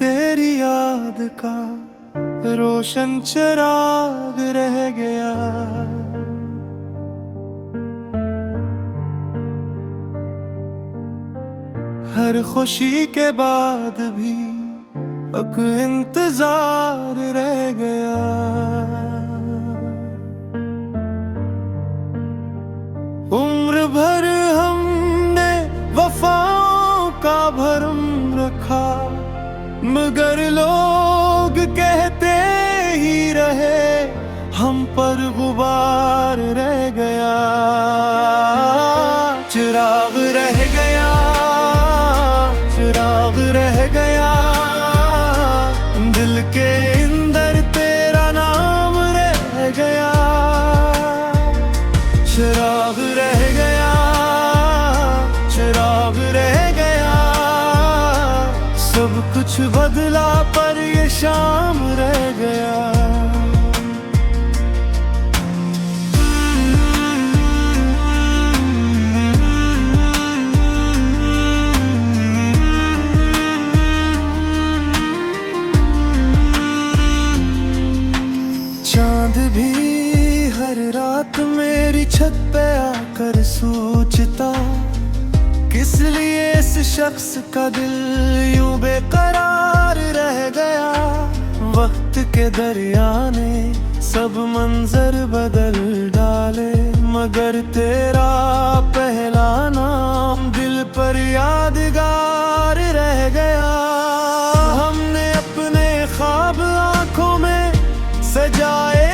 तेरी याद का रोशन चिराग रह गया। हर खुशी के बाद भी अब इंतजार रह गया। उम्र भर हमने वफाओं का भरम रखा, मगर लोग कहते ही रहे हम पर गुबार रह गया। चिराग रह गया, चिराग रह गया, दिल के अंदर तेरा नाम रह गया। चिराग रह गया, चिराग रह गया, सब कुछ बदला पर ये शाम रह गया। चांद भी हर रात मेरी छत पे आकर सोचता, किस लिए इस शख्स का दिल यूं बेकरार रह गया। वक्त के दरिया ने सब मंजर बदल डाले, मगर तेरा पहला नाम दिल पर यादगार रह गया। हमने अपने ख्वाब आंखों में सजाए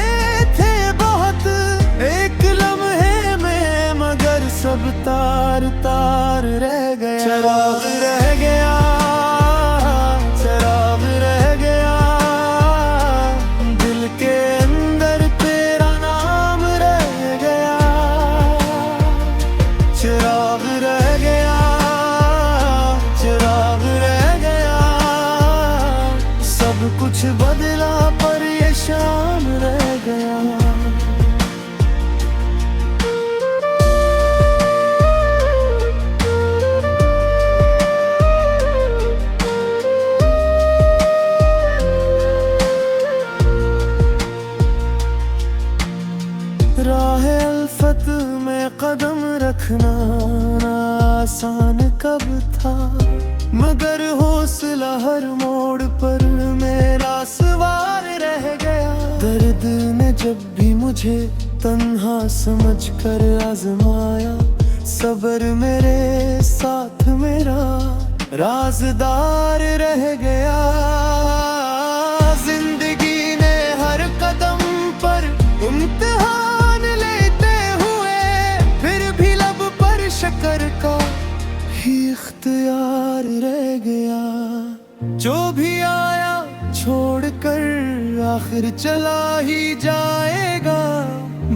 थे बहुत, एक लम्हे में मगर सब तार तार रह गया। चिराग रह गया, चिराग रह गया, दिल के अंदर तेरा नाम रह गया। चिराग रह गया, चिराग रह गया, सब कुछ बदला पर ये शाम रह गया। राहे अल्फत में कदम रखना आसान कब था, मगर हौसला हर मोड़ पर मेरा सवार रह गया। दर्द ने जब भी मुझे तन्हा समझ कर आजमाया, सब्र मेरे साथ मेरा राज़दार रह गया। जिंदगी ने हर कदम पर इम्तिहान लेते हुए फिर भी लब पर शक्कर का ही इख्तियार रह गया। जो भी आया छोड़कर आखिर चला ही जाएगा,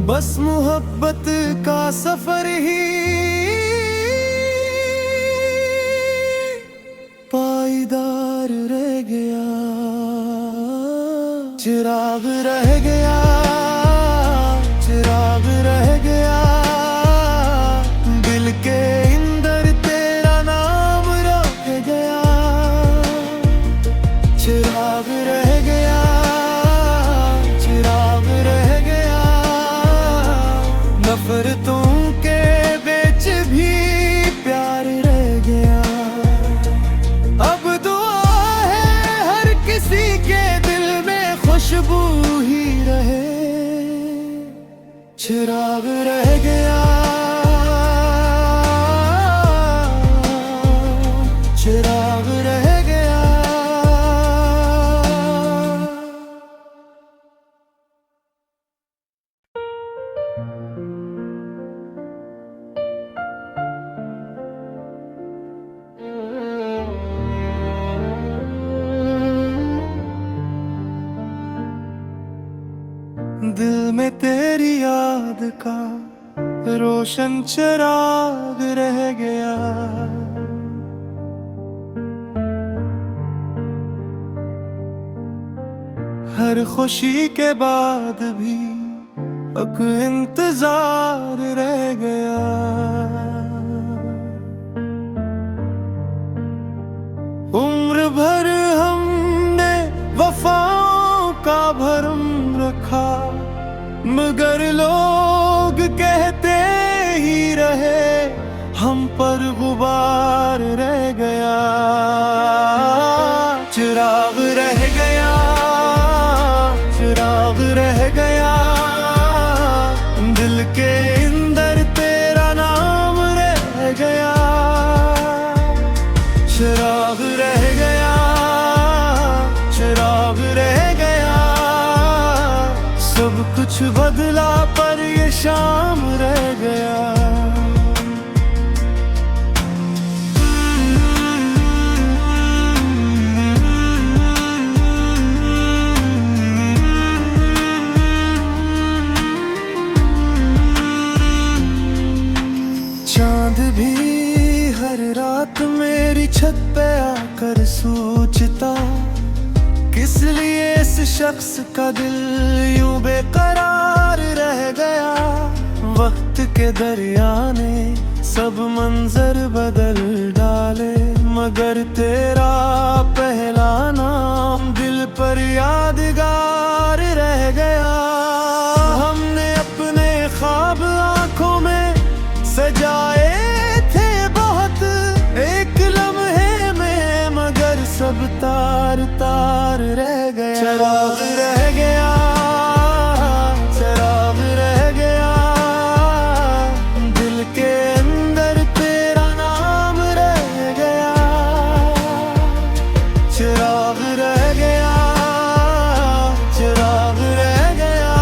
बस मोहब्बत का सफर ही पाईदार रह गया। चिराग रह गया, चिराग रह गया, दिल के अंदर तेरा नाम रह गया। चिराग रह गया, चिराग रह गया, नफरतों के बीच भी प्यार रह गया। अब दुआ है हर किसी के दिल में खुशबू ही रहे। चिराग रह गया, चिराग रह गया। दिल में तेरी याद का रोशन चिराग रह गया। हर खुशी के बाद भी अब इंतजार रह गया। उम्र भर हम रहे, हम पर गुबार रह गया। चिराग रह गया, चिराग रह गया, दिल के अंदर तेरा नाम रह गया। चिराग रह गया, चिराग रह गया, सब कुछ बदला पर ये शाम रह गया। चांद भी हर रात मेरी छत पे आकर सोचता, किस लिए इस शख्स का दिल यूं बेकरार रह गया। वक्त के दरिया ने सब मंजर बदल डाले, मगर तेरा पहला नाम दिल पर यादगार रह गया। हमने अपने ख्वाब आंखों में सजाए थे बहुत, एक लम्हे में मगर सब तार तार रह गया। चिराग रह गया, चिराग रह गया, दिल के अंदर तेरा नाम रह गया। चिराग रह गया, चिराग रह गया,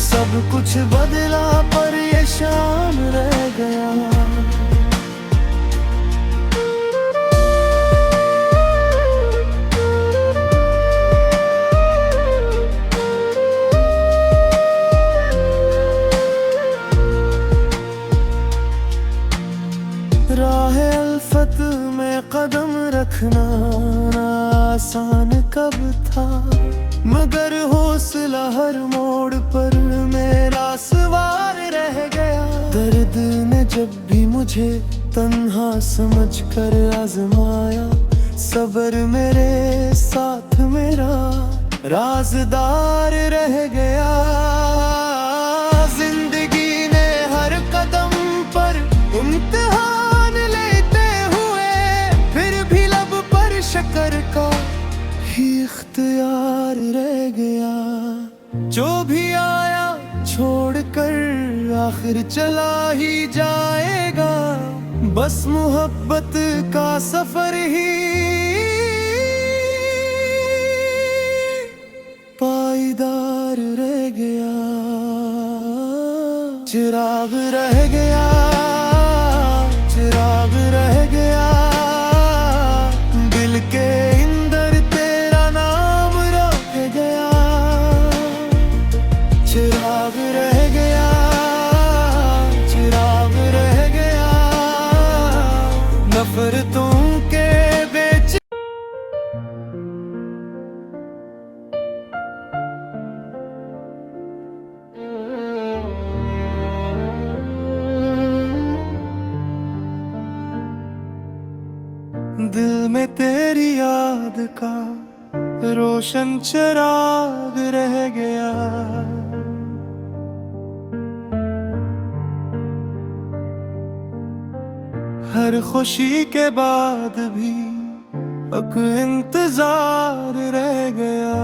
सब कुछ बदला पर ये शाम रह गया। राह अल्फत में कदम रखना आसान कब था, मगर हौसला हर मोड़ पर मेरा सवार रह गया। दर्द ने जब भी मुझे तन्हा समझ कर आजमाया, सब्र मेरे साथ मेरा राज़दार रह गया। जिंदगी ने हर कदम पर इम्तिहान लेते हुए, फिर भी लब पर शक्र का ही इख्तियार रह गया। जो भी आया छोड़कर आखिर चला ही जाएगा, बस मोहब्बत का सफर ही पाईदार रह गया। चिराग रह गया, चिराग रह गया, दिल के अंदर तेरा नाम रह गया। चिराग रह गया, चिराग रह गया, नफरतों के बेच दिल में तेरी याद का रोशन चिराग रह गया। हर खुशी के बाद भी एक इंतजार रह गया।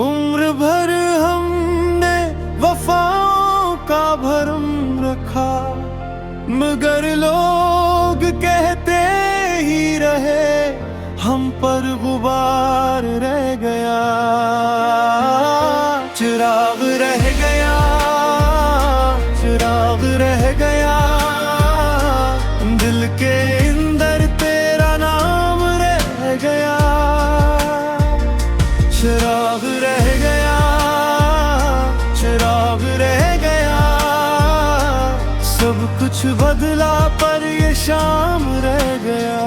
उम्र भर हमने वफाओं का भरम रखा, मगर लोग कहते ही रहे, हम पर गुबार रह गया। चिराग रह गया, चिराग रह गया, दिल के अंदर तेरा नाम रह गया। चिराग रह गया, चिराग रह गया, सब कुछ बदला पर ये शाम रह गया।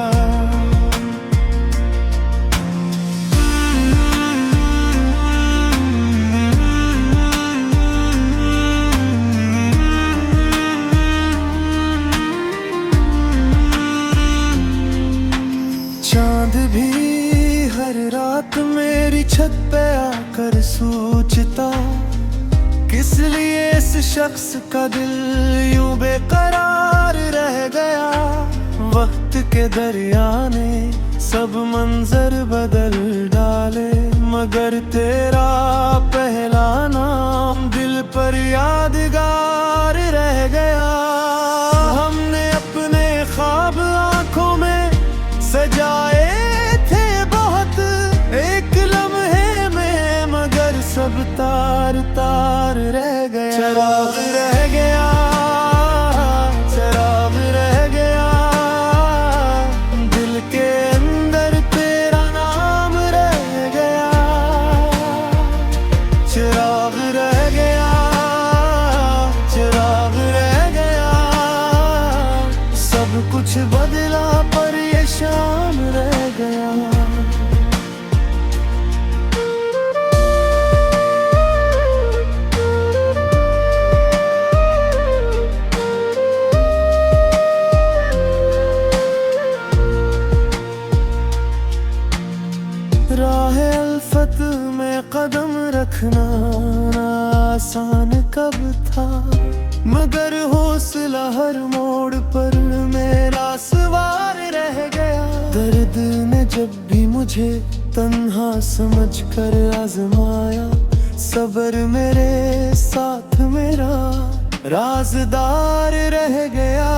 चांद भी हर रात मेरी छत पे आकर सोचता, किस लिए इस शख्स का दिल यूं बेकरार रह गया। वक्त के दरिया ने सब मंजर बदल डाले, मगर तेरा पहला नाम दिल पर यादगार रह गया। हमने अपने ख्वाब आंखों में सजाए थे बहुत, एक लम्हे में मगर सब तार तार रह गया। चराग रह गया, चराग रह गया, दिल के अंदर तेरा नाम रह गया। चिराग रह गया, चिराग रह गया, सब कुछ बदला पर ये शाम रह गया। राह अल्फत में कदम रखना आसान कब था, मगर हौसला हर मोड़ पर मेरा सवार रह गया। दर्द ने जब भी मुझे तन्हा समझ कर आजमाया, सब्र मेरे साथ मेरा राज़दार रह गया।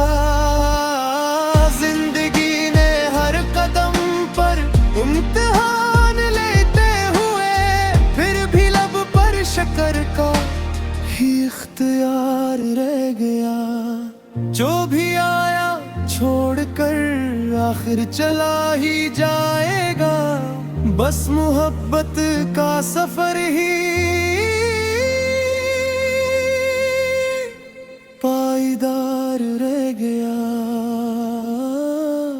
जिंदगी ने हर कदम पर इम्तिहान लेते हुए, फिर भी लब पर शक्र का ही इख्तियार रह गया। जो भी आया छोड़कर आखिर चला ही जाएगा, बस मोहब्बत का सफर ही पाईदार रह गया।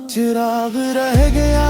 चिराग रह गया,